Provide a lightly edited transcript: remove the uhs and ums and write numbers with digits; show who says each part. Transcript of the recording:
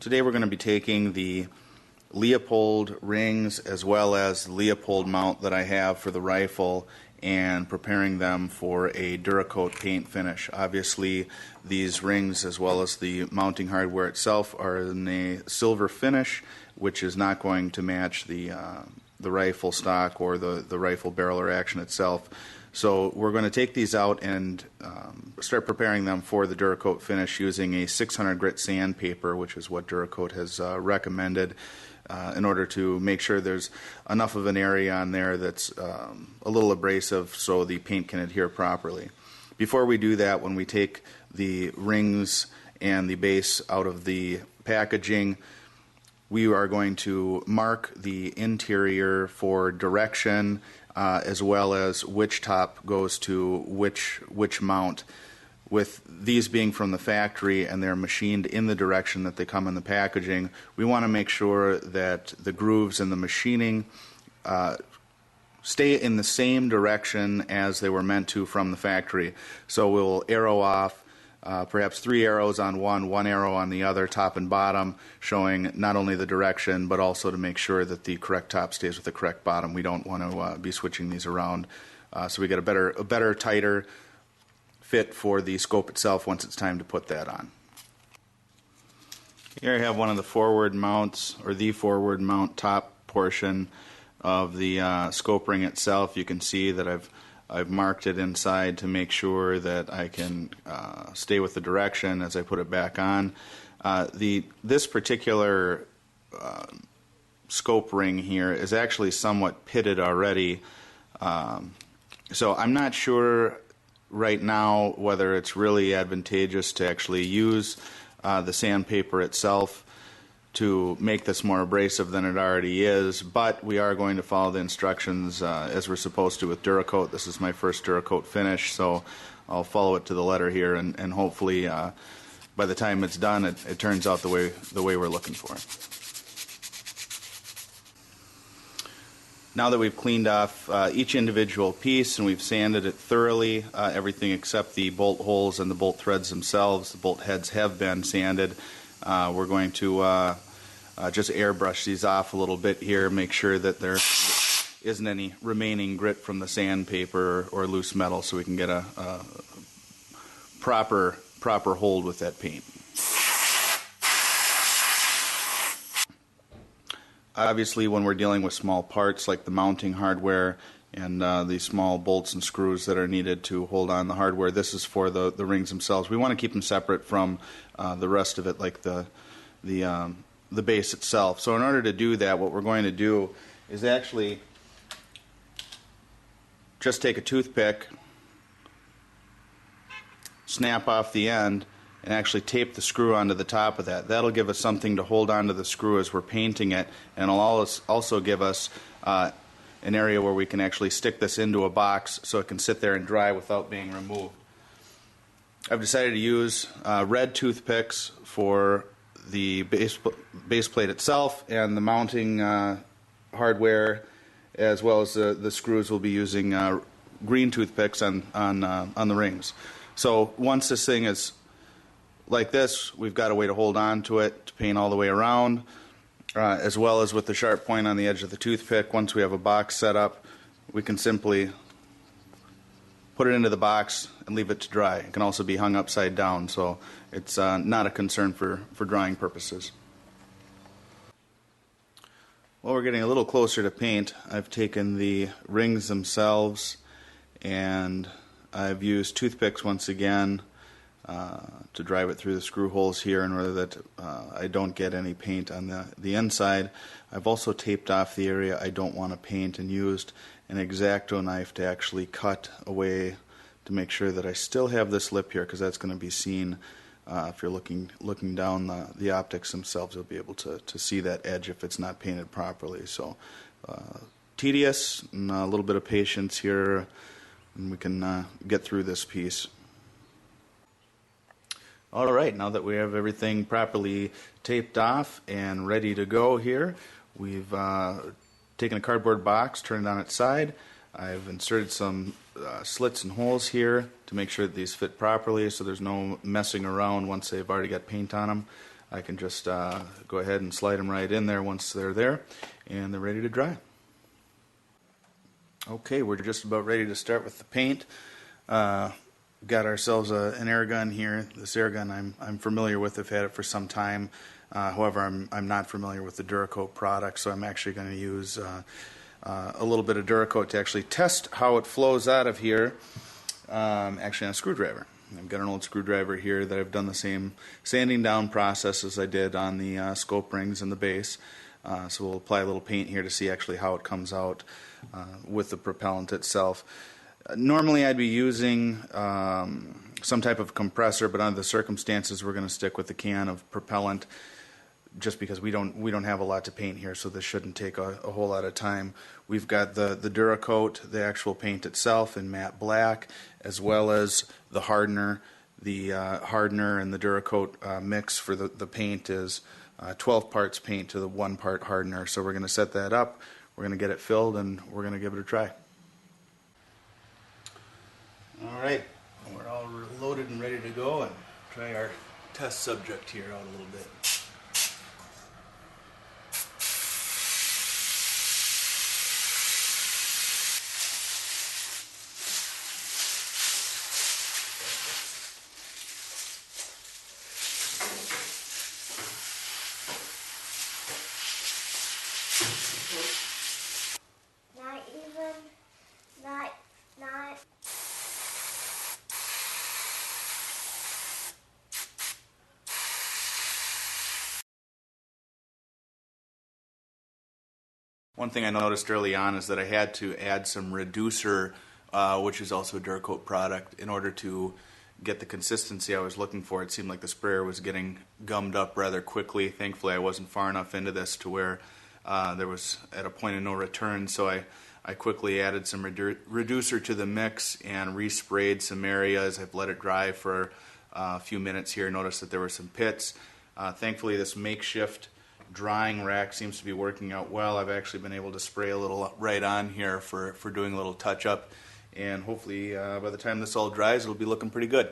Speaker 1: Today we're going to be taking the Leopold rings as well as the Leopold mount that I have for the rifle and preparing them for a DuraCoat paint finish. Obviously these rings as well as the mounting hardware itself are in a silver finish, which is not going to match the rifle stock or the rifle barrel or action itself. So we're going to take these out and start preparing them for the DuraCoat finish using a 600 grit sandpaper, which is what DuraCoat has recommended, in order to make sure there's enough of an area on there that's a little abrasive so the paint can adhere properly. Before we do that, when we take the rings and the base out of the packaging, we are going to mark the interior for direction, as well as which top goes to which mount. With these being from the factory and they're machined in the direction that they come in the packaging, we want to make sure that the grooves in the machining stay in the same direction as they were meant to from the factory. So we'll arrow off perhaps 3 arrows on one arrow on the other, top and bottom, showing not only the direction but also to make sure that the correct top stays with the correct bottom. We don't want to be switching these around, so we get a better, tighter fit for the scope itself once it's time to put that on. Here I have one of the forward mounts, or the forward mount top portion of the scope ring itself. You can see that I've marked it inside to make sure that I can stay with the direction as I put it back on. This particular scope ring here is actually somewhat pitted already, so I'm not sure right now whether it's really advantageous to actually use the sandpaper itself to make this more abrasive than it already is, but we are going to follow the instructions as we're supposed to with DuraCoat. This is my first DuraCoat finish, so I'll follow it to the letter here, and hopefully by the time it's done it turns out the way we're looking for. Now that we've cleaned off each individual piece and we've sanded it thoroughly, everything except the bolt holes and the bolt threads themselves, the bolt heads have been sanded, we're going to just airbrush these off a little bit here, make sure that there isn't any remaining grit from the sandpaper or loose metal, so we can get a proper hold with that paint. Obviously, when we're dealing with small parts like the mounting hardware and the small bolts and screws that are needed to hold on the hardware, this is for the rings themselves. We want to keep them separate from the rest of it, like the base itself. So in order to do that, what we're going to do is actually just take a toothpick, snap off the end, and actually tape the screw onto the top of that. That'll give us something to hold onto the screw as we're painting it, and it'll also give us an area where we can actually stick this into a box so it can sit there and dry without being removed. I've decided to use red toothpicks for the base plate itself, and the mounting hardware as well as the screws will be using green toothpicks on the rings. So once this thing is like this, we've got a way to hold on to it to paint all the way around, as well as with the sharp point on the edge of the toothpick. Once we have a box set up, we can simply put it into the box and leave it to dry. It can also be hung upside down, so it's not a concern for drying purposes. While we're getting a little closer to paint, I've taken the rings themselves and I've used toothpicks once again to drive it through the screw holes here in order that I don't get any paint on the inside. I've also taped off the area I don't want to paint and used an X-Acto knife to actually cut away to make sure that I still have this lip here, because that's going to be seen if you're looking down the optics themselves. You'll be able to see that edge if it's not painted properly. So tedious and a little bit of patience here, and we can get through this piece. Alright, now that we have everything properly taped off and ready to go here, we've taken a cardboard box, turned it on its side. I've inserted some slits and holes here to make sure that these fit properly so there's no messing around once they've already got paint on them. I can just go ahead and slide them right in there once they're there, and they're ready to dry. Okay, we're just about ready to start with the paint. Got ourselves an air gun here. This air gun I'm familiar with. I've had it for some time. However, I'm not familiar with the DuraCoat product, so I'm actually going to use a little bit of DuraCoat to actually test how it flows out of here, actually on a screwdriver. I've got an old screwdriver here that I've done the same sanding down process as I did on the scope rings and the base. So we'll apply a little paint here to see actually how it comes out with the propellant itself. Normally I'd be using some type of compressor, but under the circumstances we're going to stick with the can of propellant just because we don't have a lot to paint here, so this shouldn't take a whole lot of time. We've got the DuraCoat, the actual paint itself in matte black, as well as the hardener. The hardener and the DuraCoat mix for the paint is 12 parts paint to the 1 part hardener. So we're going to set that up, we're going to get it filled, and we're going to give it a try. Alright, we're all loaded and ready to go and try our test subject here out a little bit.
Speaker 2: Not.
Speaker 1: One thing I noticed early on is that I had to add some reducer, which is also a DuraCoat product, in order to get the consistency I was looking for. It seemed like the sprayer was getting gummed up rather quickly. Thankfully I wasn't far enough into this to where there was at a point of no return, so I quickly added some reducer to the mix and resprayed some areas. I've let it dry for a few minutes here. Noticed that there were some pits. Thankfully this makeshift drying rack seems to be working out well. I've actually been able to spray a little right on here for doing a little touch up, and hopefully by the time this all dries it'll be looking pretty good.